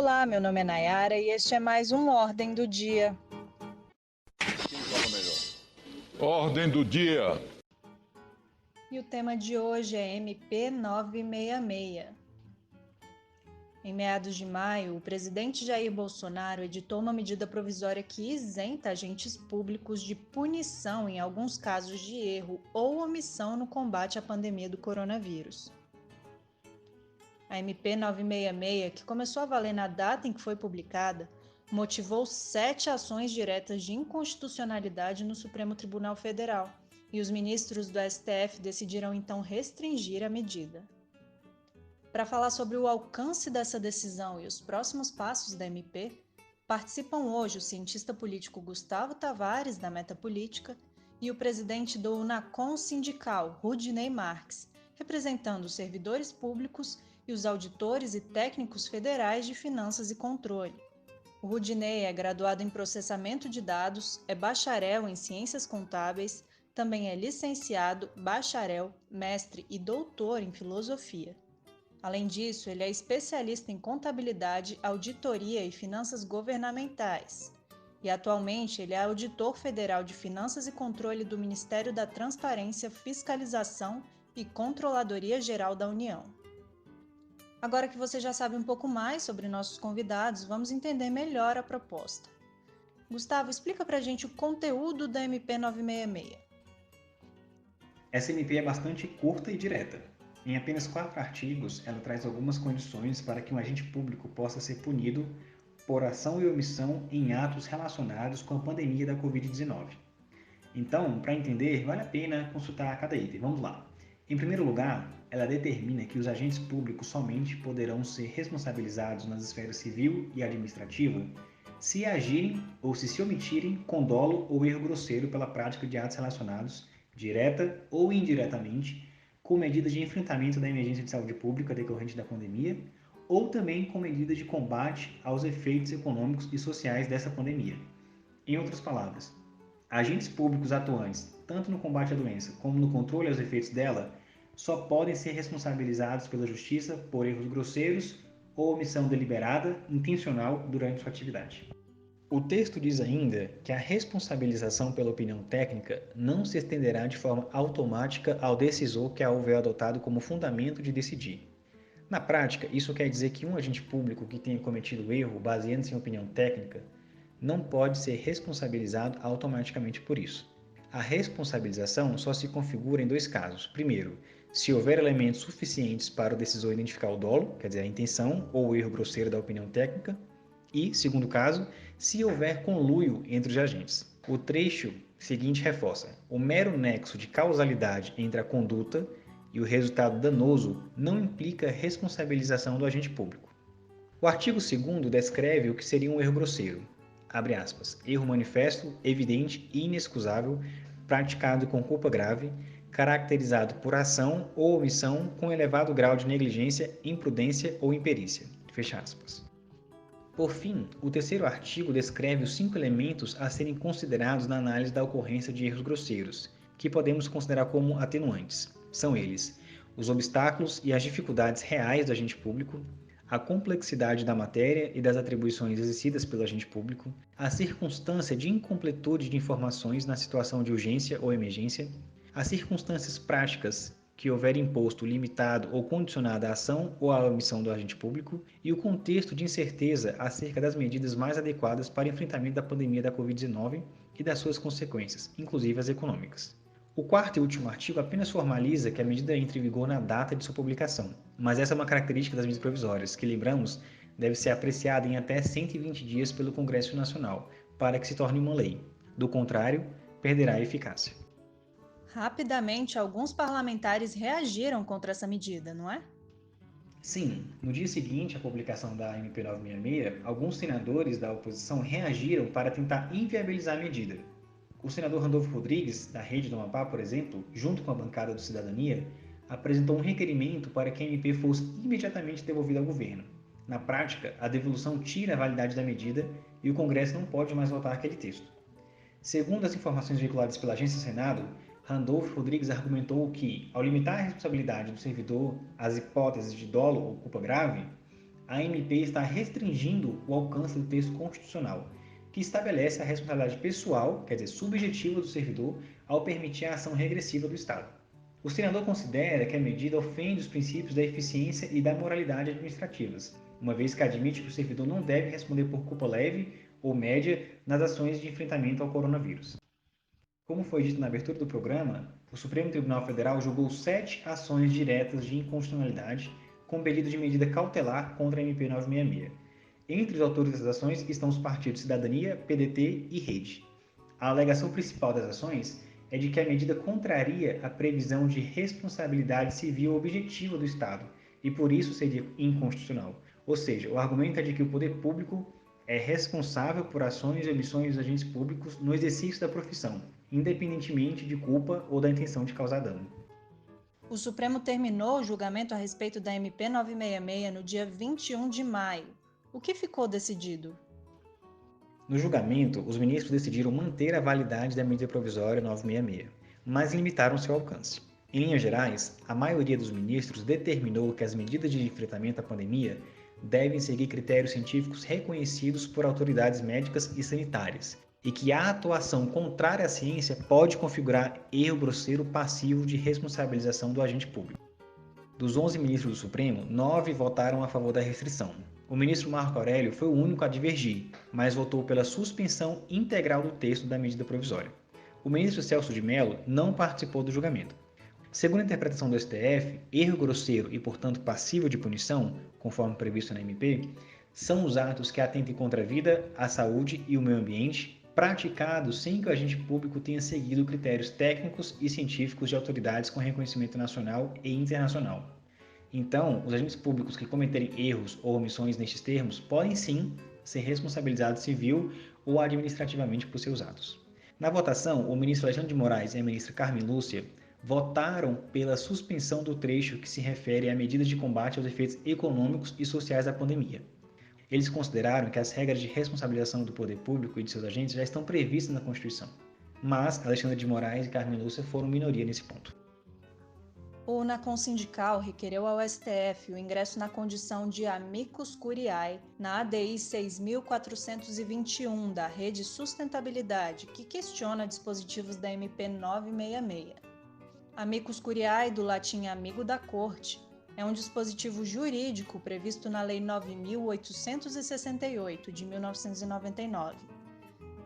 Olá, meu nome é Nayara e este é mais um Ordem do Dia. Quem fala melhor? Ordem do dia. E o tema de hoje é MP 966. Em meados de maio, o presidente Jair Bolsonaro editou uma medida provisória que isenta agentes públicos de punição em alguns casos de erro ou omissão no combate à pandemia do coronavírus. A MP 966, que começou a valer na data em que foi publicada, motivou 7 ações diretas de inconstitucionalidade no Supremo Tribunal Federal, e os ministros do STF decidiram então restringir a medida. Para falar sobre o alcance dessa decisão e os próximos passos da MP, participam hoje o cientista político Gustavo Tavares, da Metapolítica, e o presidente do Unacom Sindical, Rudinei Marques, representando os servidores públicos e os auditores e técnicos federais de finanças e controle. O Rudinei é graduado em processamento de dados, é bacharel em ciências contábeis, também é licenciado, bacharel, mestre e doutor em filosofia. Além disso, ele é especialista em contabilidade, auditoria e finanças governamentais. E atualmente ele é auditor federal de finanças e controle do Ministério da Transparência, Fiscalização e Controladoria Geral da União. Agora que você já sabe um pouco mais sobre nossos convidados, vamos entender melhor a proposta. Gustavo, explica pra gente o conteúdo da MP 966. Essa MP é bastante curta e direta. Em apenas 4 artigos, ela traz algumas condições para que um agente público possa ser punido por ação e omissão em atos relacionados com a pandemia da Covid-19. Então, para entender, vale a pena consultar cada item. Vamos lá. Em primeiro lugar, ela determina que os agentes públicos somente poderão ser responsabilizados nas esferas civil e administrativa se agirem ou se omitirem com dolo ou erro grosseiro pela prática de atos relacionados, direta ou indiretamente, com medidas de enfrentamento da emergência de saúde pública decorrente da pandemia ou também com medidas de combate aos efeitos econômicos e sociais dessa pandemia. Em outras palavras, agentes públicos atuantes, tanto no combate à doença como no controle aos efeitos dela, só podem ser responsabilizados pela Justiça por erros grosseiros ou omissão deliberada, intencional durante sua atividade. O texto diz ainda que a responsabilização pela opinião técnica não se estenderá de forma automática ao decisor que a houver adotado como fundamento de decidir. Na prática, isso quer dizer que um agente público que tenha cometido erro baseando-se em opinião técnica não pode ser responsabilizado automaticamente por isso. A responsabilização só se configura em 2 casos. Primeiro, se houver elementos suficientes para o decisor identificar o dolo, quer dizer, a intenção ou o erro grosseiro da opinião técnica, e, segundo caso, se houver conluio entre os agentes. O trecho seguinte reforça: o mero nexo de causalidade entre a conduta e o resultado danoso não implica responsabilização do agente público. O artigo 2º descreve o que seria um erro grosseiro. Abre aspas, erro manifesto, evidente e inexcusável, praticado com culpa grave, caracterizado por ação ou omissão com elevado grau de negligência, imprudência ou imperícia. Fecha aspas. Por fim, o 3º artigo descreve os 5 elementos a serem considerados na análise da ocorrência de erros grosseiros, que podemos considerar como atenuantes. São eles: os obstáculos e as dificuldades reais do agente público, a complexidade da matéria e das atribuições exercidas pelo agente público, a circunstância de incompletude de informações na situação de urgência ou emergência, as circunstâncias práticas que houver imposto limitado ou condicionado à ação ou à omissão do agente público e o contexto de incerteza acerca das medidas mais adequadas para o enfrentamento da pandemia da Covid-19 e das suas consequências, inclusive as econômicas. O 4º e último artigo apenas formaliza que a medida entre em vigor na data de sua publicação, mas essa é uma característica das medidas provisórias, que, lembramos, deve ser apreciada em até 120 dias pelo Congresso Nacional, para que se torne uma lei. Do contrário, perderá a eficácia. Rapidamente, alguns parlamentares reagiram contra essa medida, não é? Sim, no dia seguinte à publicação da MP 966, alguns senadores da oposição reagiram para tentar inviabilizar a medida. O senador Randolfo Rodrigues, da Rede do Amapá, por exemplo, junto com a bancada do Cidadania, apresentou um requerimento para que a MP fosse imediatamente devolvida ao governo. Na prática, a devolução tira a validade da medida e o Congresso não pode mais votar aquele texto. Segundo as informações veiculadas pela Agência Senado, Randolfo Rodrigues argumentou que, ao limitar a responsabilidade do servidor às hipóteses de dolo ou culpa grave, a MP está restringindo o alcance do texto constitucional, que estabelece a responsabilidade pessoal, quer dizer, subjetiva do servidor, ao permitir a ação regressiva do Estado. O senador considera que a medida ofende os princípios da eficiência e da moralidade administrativas, uma vez que admite que o servidor não deve responder por culpa leve ou média nas ações de enfrentamento ao coronavírus. Como foi dito na abertura do programa, o Supremo Tribunal Federal julgou 7 ações diretas de inconstitucionalidade com pedido de medida cautelar contra a MP 966. Entre os autores das ações estão os partidos Cidadania, PDT e Rede. A alegação principal das ações é de que a medida contraria a previsão de responsabilidade civil objetiva do Estado e por isso seria inconstitucional. Ou seja, o argumento é de que o poder público é responsável por ações e omissões dos agentes públicos no exercício da profissão, independentemente de culpa ou da intenção de causar dano. O Supremo terminou o julgamento a respeito da MP 966 no dia 21 de maio. O que ficou decidido? No julgamento, os ministros decidiram manter a validade da medida provisória 966, mas limitaram seu alcance. Em linhas gerais, a maioria dos ministros determinou que as medidas de enfrentamento à pandemia devem seguir critérios científicos reconhecidos por autoridades médicas e sanitárias, e que a atuação contrária à ciência pode configurar erro grosseiro passivo de responsabilização do agente público. Dos 11 ministros do Supremo, 9 votaram a favor da restrição. O ministro Marco Aurélio foi o único a divergir, mas votou pela suspensão integral do texto da medida provisória. O ministro Celso de Mello não participou do julgamento. Segundo a interpretação do STF, erro grosseiro e, portanto, passível de punição, conforme previsto na MP, são os atos que atentem contra a vida, a saúde e o meio ambiente, praticados sem que o agente público tenha seguido critérios técnicos e científicos de autoridades com reconhecimento nacional e internacional. Então, os agentes públicos que cometerem erros ou omissões nestes termos podem sim ser responsabilizados civil ou administrativamente por seus atos. Na votação, o ministro Alexandre de Moraes e a ministra Carmen Lúcia votaram pela suspensão do trecho que se refere a medidas de combate aos efeitos econômicos e sociais da pandemia. Eles consideraram que as regras de responsabilização do poder público e de seus agentes já estão previstas na Constituição, mas Alexandre de Moraes e Carmen Lúcia foram minoria nesse ponto. O Unacom Sindical requereu ao STF o ingresso na condição de amicus curiae na ADI 6.421 da Rede Sustentabilidade, que questiona dispositivos da MP 966. Amicus curiae, do latim amigo da corte, é um dispositivo jurídico previsto na Lei 9.868, de 1999.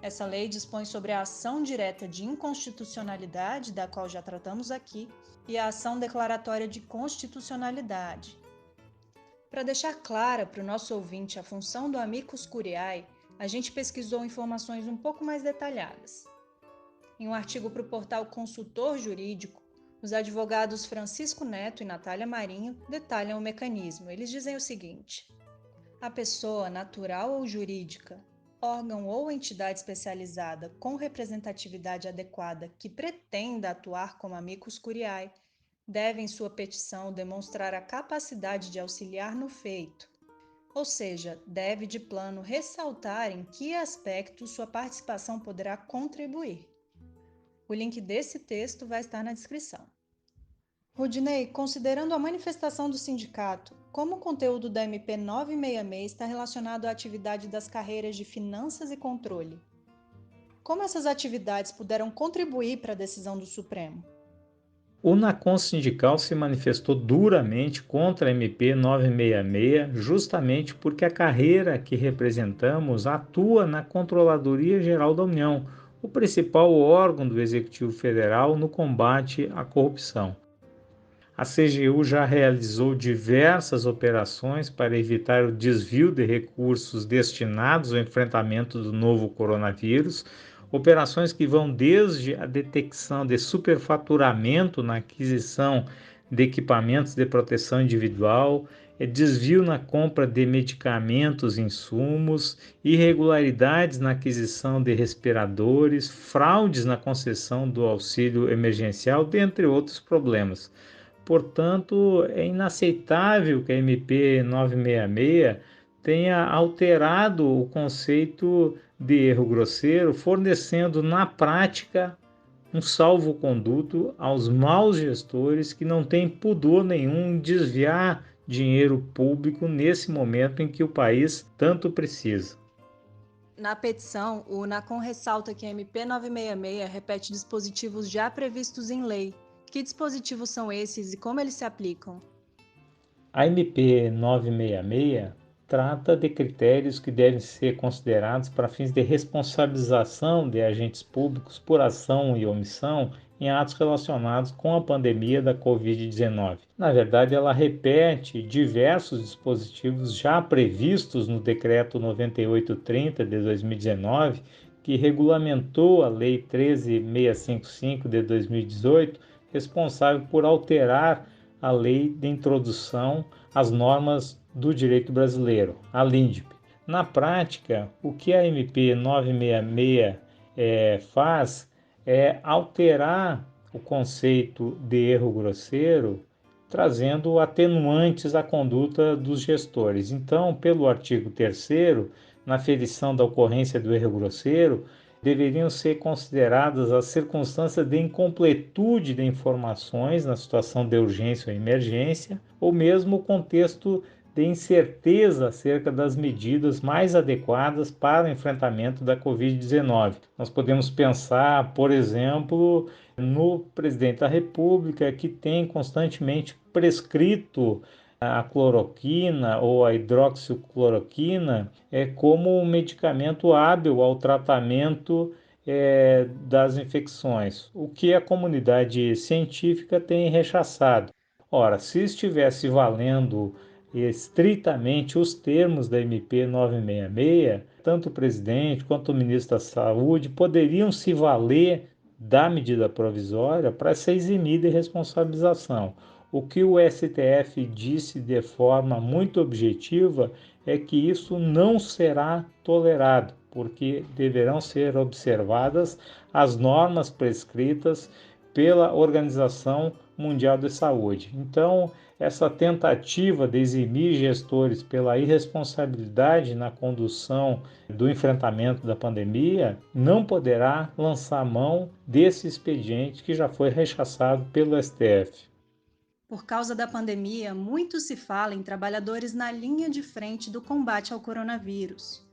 Essa lei dispõe sobre a ação direta de inconstitucionalidade, da qual já tratamos aqui, e a ação declaratória de constitucionalidade. Para deixar clara para o nosso ouvinte a função do amicus curiae, a gente pesquisou informações um pouco mais detalhadas. Em um artigo para o portal Consultor Jurídico, os advogados Francisco Neto e Natália Marinho detalham o mecanismo. Eles dizem o seguinte: a pessoa natural ou jurídica, órgão ou entidade especializada com representatividade adequada que pretenda atuar como amicus curiae, deve em sua petição demonstrar a capacidade de auxiliar no feito, ou seja, deve de plano ressaltar em que aspectos sua participação poderá contribuir. O link desse texto vai estar na descrição. Rudinei, considerando a manifestação do sindicato, como o conteúdo da MP 966 está relacionado à atividade das carreiras de finanças e controle? Como essas atividades puderam contribuir para a decisão do Supremo? O Unacom Sindical se manifestou duramente contra a MP 966, justamente porque a carreira que representamos atua na Controladoria Geral da União, o principal órgão do Executivo Federal no combate à corrupção. A CGU já realizou diversas operações para evitar o desvio de recursos destinados ao enfrentamento do novo coronavírus, operações que vão desde a detecção de superfaturamento na aquisição de equipamentos de proteção individual, desvio na compra de medicamentos e insumos, irregularidades na aquisição de respiradores, fraudes na concessão do auxílio emergencial, dentre outros problemas. Portanto, é inaceitável que a MP 966 tenha alterado o conceito de erro grosseiro, fornecendo na prática um salvo-conduto aos maus gestores que não têm pudor nenhum em desviar dinheiro público nesse momento em que o país tanto precisa. Na petição, o NACOM ressalta que a MP 966 repete dispositivos já previstos em lei. Que dispositivos são esses e como eles se aplicam? A MP 966 trata de critérios que devem ser considerados para fins de responsabilização de agentes públicos por ação e omissão em atos relacionados com a pandemia da Covid-19. Na verdade, ela repete diversos dispositivos já previstos no Decreto 9830 de 2019, que regulamentou a Lei 13655 de 2018, responsável por alterar a Lei de Introdução às Normas do Direito Brasileiro, a LINDB. Na prática, o que a MP 966 faz é alterar o conceito de erro grosseiro, trazendo atenuantes à conduta dos gestores. Então, pelo artigo 3º, na ferição da ocorrência do erro grosseiro, deveriam ser consideradas as circunstâncias de incompletude de informações na situação de urgência ou emergência, ou mesmo o contexto de incerteza acerca das medidas mais adequadas para o enfrentamento da Covid-19. Nós podemos pensar, por exemplo, no presidente da República, que tem constantemente prescrito a cloroquina ou a hidroxicloroquina como um medicamento hábil ao tratamento das infecções, o que a comunidade científica tem rechaçado. Ora, se estivesse valendo estritamente os termos da MP 966, tanto o presidente quanto o ministro da Saúde poderiam se valer da medida provisória para se eximir de responsabilização. O que o STF disse de forma muito objetiva é que isso não será tolerado, porque deverão ser observadas as normas prescritas pela Organização Mundial de Saúde. Então, essa tentativa de eximir gestores pela irresponsabilidade na condução do enfrentamento da pandemia não poderá lançar mão desse expediente que já foi rechaçado pelo STF. Por causa da pandemia, muito se fala em trabalhadores na linha de frente do combate ao coronavírus.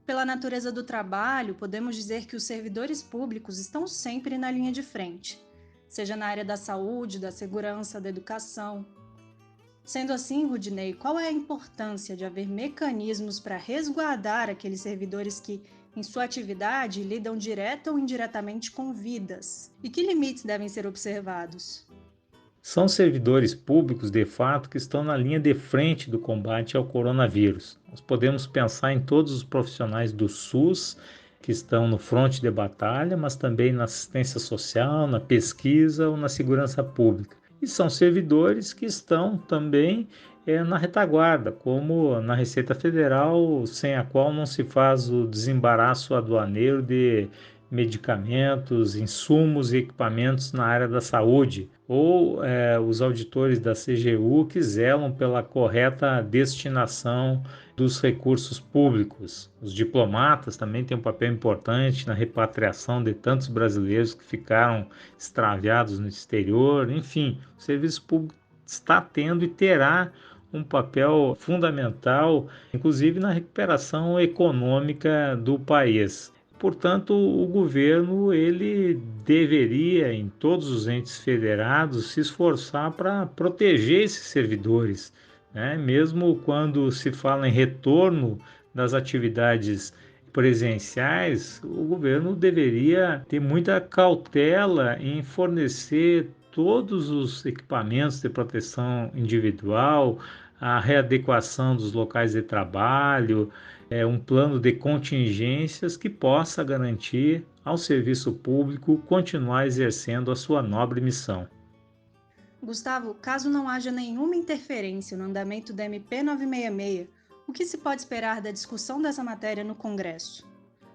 Pela natureza do trabalho, podemos dizer que os servidores públicos estão sempre na linha de frente, seja na área da saúde, da segurança, da educação. Sendo assim, Rudinei, qual é a importância de haver mecanismos para resguardar aqueles servidores que, em sua atividade, lidam direta ou indiretamente com vidas? E que limites devem ser observados? São servidores públicos, de fato, que estão na linha de frente do combate ao coronavírus. Nós podemos pensar em todos os profissionais do SUS que estão no fronte de batalha, mas também na assistência social, na pesquisa ou na segurança pública. E são servidores que estão também na retaguarda, como na Receita Federal, sem a qual não se faz o desembaraço aduaneiro de medicamentos, insumos e equipamentos na área da saúde, ou os auditores da CGU que zelam pela correta destinação dos recursos públicos. Os diplomatas também têm um papel importante na repatriação de tantos brasileiros que ficaram extraviados no exterior. Enfim, o serviço público está tendo e terá um papel fundamental, inclusive na recuperação econômica do país. Portanto, o governo ele deveria, em todos os entes federados, se esforçar para proteger esses servidores, né? Mesmo quando se fala em retorno das atividades presenciais, o governo deveria ter muita cautela em fornecer todos os equipamentos de proteção individual, a readequação dos locais de trabalho, um plano de contingências que possa garantir ao serviço público continuar exercendo a sua nobre missão. Gustavo, caso não haja nenhuma interferência no andamento da MP 966, o que se pode esperar da discussão dessa matéria no Congresso?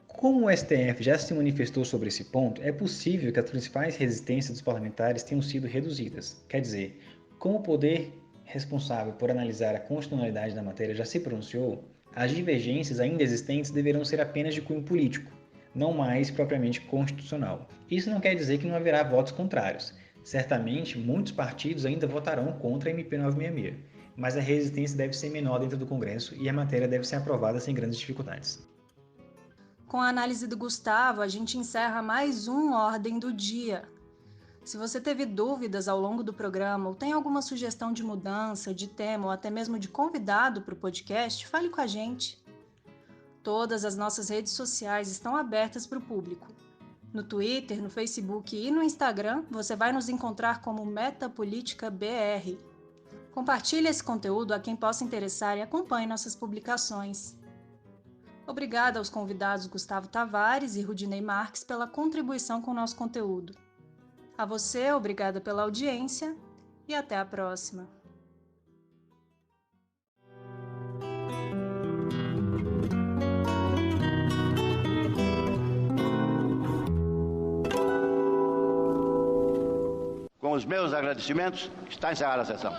Como o STF já se manifestou sobre esse ponto, é possível que as principais resistências dos parlamentares tenham sido reduzidas. Quer dizer, como o poder responsável por analisar a constitucionalidade da matéria já se pronunciou, as divergências ainda existentes deverão ser apenas de cunho político, não mais propriamente constitucional. Isso não quer dizer que não haverá votos contrários. Certamente, muitos partidos ainda votarão contra a MP 966. mas a resistência deve ser menor dentro do Congresso e a matéria deve ser aprovada sem grandes dificuldades. Com a análise do Gustavo, a gente encerra mais um Ordem do Dia. Se você teve dúvidas ao longo do programa ou tem alguma sugestão de mudança, de tema ou até mesmo de convidado para o podcast, fale com a gente. Todas as nossas redes sociais estão abertas para o público. No Twitter, no Facebook e no Instagram, você vai nos encontrar como Metapolítica BR. Compartilhe esse conteúdo a quem possa interessar e acompanhe nossas publicações. Obrigada aos convidados Gustavo Tavares e Rudinei Marques pela contribuição com o nosso conteúdo. A você, obrigada pela audiência e até a próxima. Com os meus agradecimentos, está encerrada a sessão.